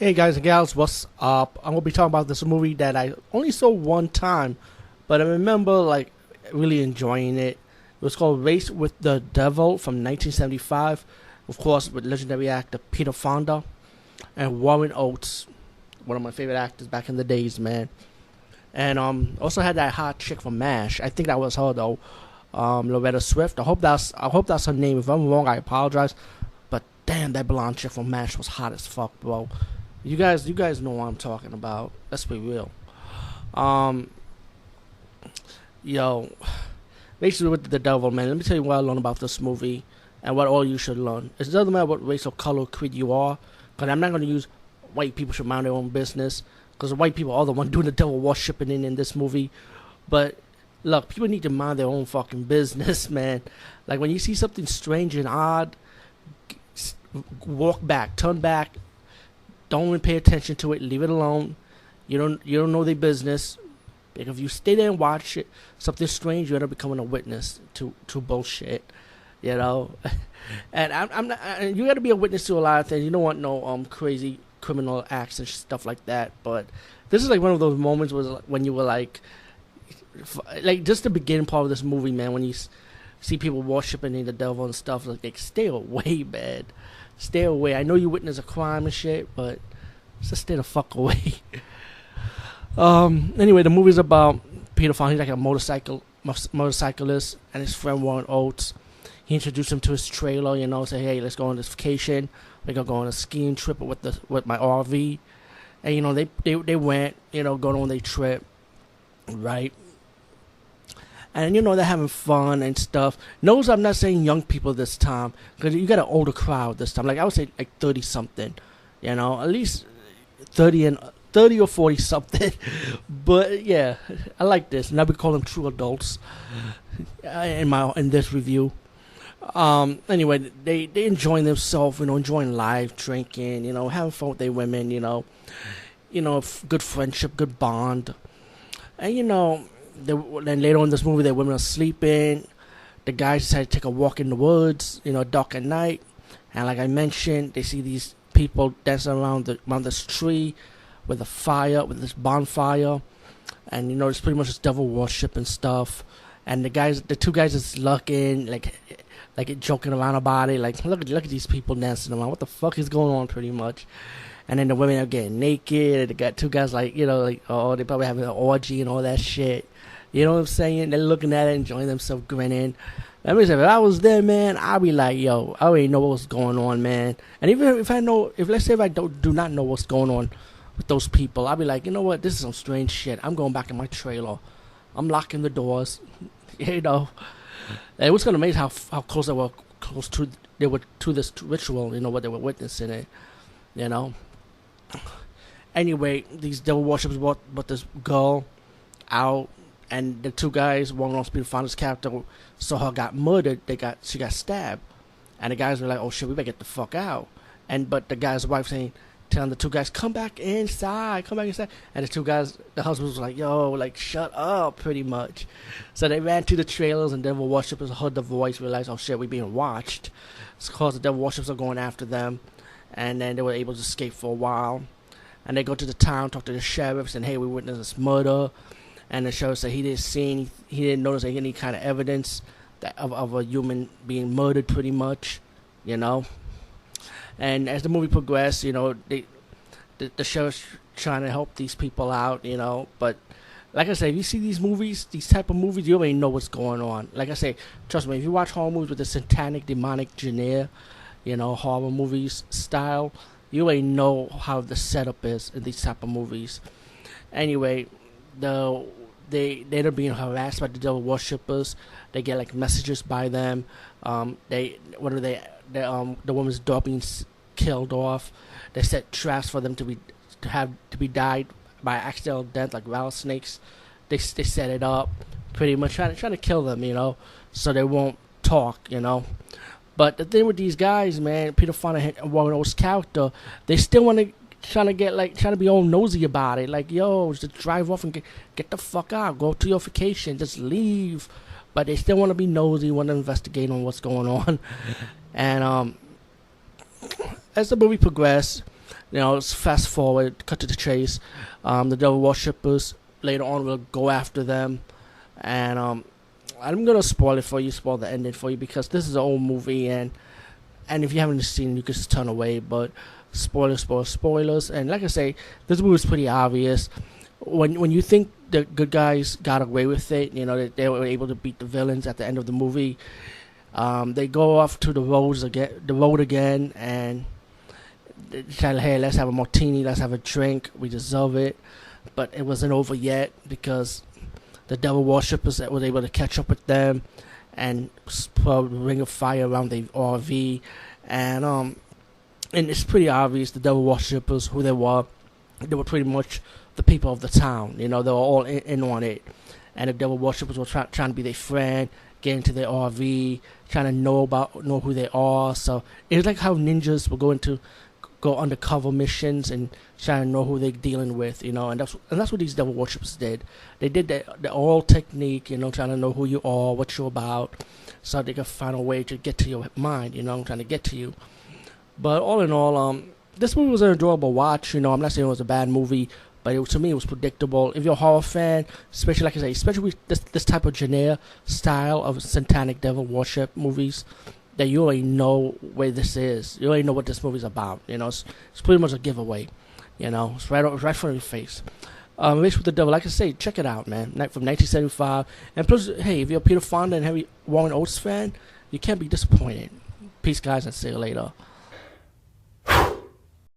Hey guys and gals, what's up? I'm gonna be talking about this movie that I only saw one time, but I remember like really enjoying it. It was called Race with the Devil from 1975, of course, with legendary actor Peter Fonda and Warren Oates, one of my favorite actors back in the days, man. And also had that hot chick from MASH. I think that was her though, Loretta Swift. I hope that's her name. If I'm wrong, I apologize. But damn, that blonde chick from MASH was hot as fuck, bro. You guys know what I'm talking about. Let's be real. Um, yo, basically with the devil, man. Let me tell you what I learned about this movie and what all you should learn. It doesn't matter what race or color or creed you are, because I'm not going to use white people should mind their own business, because the white people are the one doing the devil worshiping in this movie. But look, people need to mind their own fucking business, man. Like when you see something strange and odd, walk back, turn back. Don't even pay attention to it. Leave it alone. You don't know their business. Because if you stay there and watch it, something strange, you end up becoming a witness to bullshit. You know, and I'm not. You got to be a witness to a lot of things. You don't want no crazy criminal acts and stuff like that. But this is like one of those moments when you were like just the beginning part of this movie, man. When you see people worshiping the devil and stuff, like stay away, man. Stay away. I know you witness a crime and shit, but just stay the fuck away. Anyway, the movie's about Peter Fonda. He's like a motorcyclist, and his friend Warren Oates. He introduced him to his trailer, say, hey, let's go on this vacation. We're gonna go on a skiing trip with my RV, and they went, going on their trip, right? And they're having fun and stuff. Notice I'm not saying young people this time, because you got an older crowd this time. Like I would say like 30 something, at least 30 or 40 something. But yeah, I like this, and I would call them true adults in this review. Anyway, they enjoying themselves, enjoying life, drinking, having fun with their women, good friendship, good bond, and then later on in this movie, the women are sleeping. The guys decide to take a walk in the woods, dark at night. And like I mentioned, they see these people dancing around this tree with a fire, with this bonfire. And, it's pretty much just devil worship and stuff. And the two guys is looking, like joking around about it. Like, look at these people dancing around. What the fuck is going on, pretty much? And then the women are getting naked. They got two guys they probably having an orgy and all that shit. You know what I'm saying? They're looking at it, enjoying themselves, grinning. Let me say, if I was there, man, I'd be like, yo, I already know what's going on, man. And even let's say if I do not know what's going on with those people, I'd be like, you know what? This is some strange shit. I'm going back in my trailer. I'm locking the doors. It was kind of amazing how close they were to this ritual. What they were witnessing it. Anyway, these devil worshippers brought this girl out. And the two guys, one on Peter Fonda's character, saw her got murdered. She got stabbed, and the guys were like, "Oh shit, we better get the fuck out." But the guy's wife telling the two guys, "Come back inside, come back inside." And the husband was like, "Yo, like shut up," pretty much. So they ran to the trailers, and devil worshippers heard the voice, realized, "Oh shit, we're being watched." It's because the devil worshippers are going after them, and then they were able to escape for a while. And they go to the town, talk to the sheriff, and hey, we witnessed this murder. And the sheriff said he didn't notice any kind of evidence of a human being murdered, pretty much, And as the movie progressed, the sheriff's trying to help these people out, But like I say, if you see these type of movies, you already know what's going on. Like I say, trust me, if you watch horror movies with the satanic, demonic genre, horror movies style, you already know how the setup is in these type of movies. Anyway, they end up being harassed by the devil worshippers. They get like messages by them. The woman's dog being killed off. They set traps for them to be died by accidental death, like rattlesnakes. They set it up, pretty much trying to kill them, so they won't talk, But the thing with these guys, man, Peter Fonda and Warren Oates' character, they still want to. Trying to be all nosy about it, like, yo, just drive off and get the fuck out, go to your vacation, just leave. But they still want to be nosy, want to investigate on what's going on. And as the movie progressed, Let's fast forward, cut to the chase. The devil worshippers later on will go after them, and I'm gonna spoil it for you, spoil the ending for you, because this is an old movie, and if you haven't seen it, you can just turn away. But spoilers, and like I say, this movie is pretty obvious. When you think the good guys got away with it, they were able to beat the villains at the end of the movie. They go off to the road again, and they tell, hey, let's have a martini, let's have a drink, we deserve it. But it wasn't over yet, because the devil worshippers that was able to catch up with them and put a ring of fire around the RV, and it's pretty obvious the devil worshippers who they were. They were pretty much the people of the town. They were all in on it, and the devil worshippers were trying to be their friend, get into their RV, trying to know who they are. So it's like how ninjas will go undercover missions and trying to know who they're dealing with, and that's what these devil worshippers did. They did the oral technique, trying to know who you are, what you're about, so they could find a way to get to your mind, trying to get to you. But all in all, this movie was an enjoyable watch. I'm not saying it was a bad movie, but to me it was predictable. If you're a horror fan, especially like I say, especially with this type of genre style of satanic devil worship movies, that you already know where this is. You already know what this movie's about. It's pretty much a giveaway. It's right from your face. Race with the Devil, like I say, check it out, man. From 1975. And plus, hey, if you're a Peter Fonda and heavy Warren Oates fan, you can't be disappointed. Peace, guys, and see you later.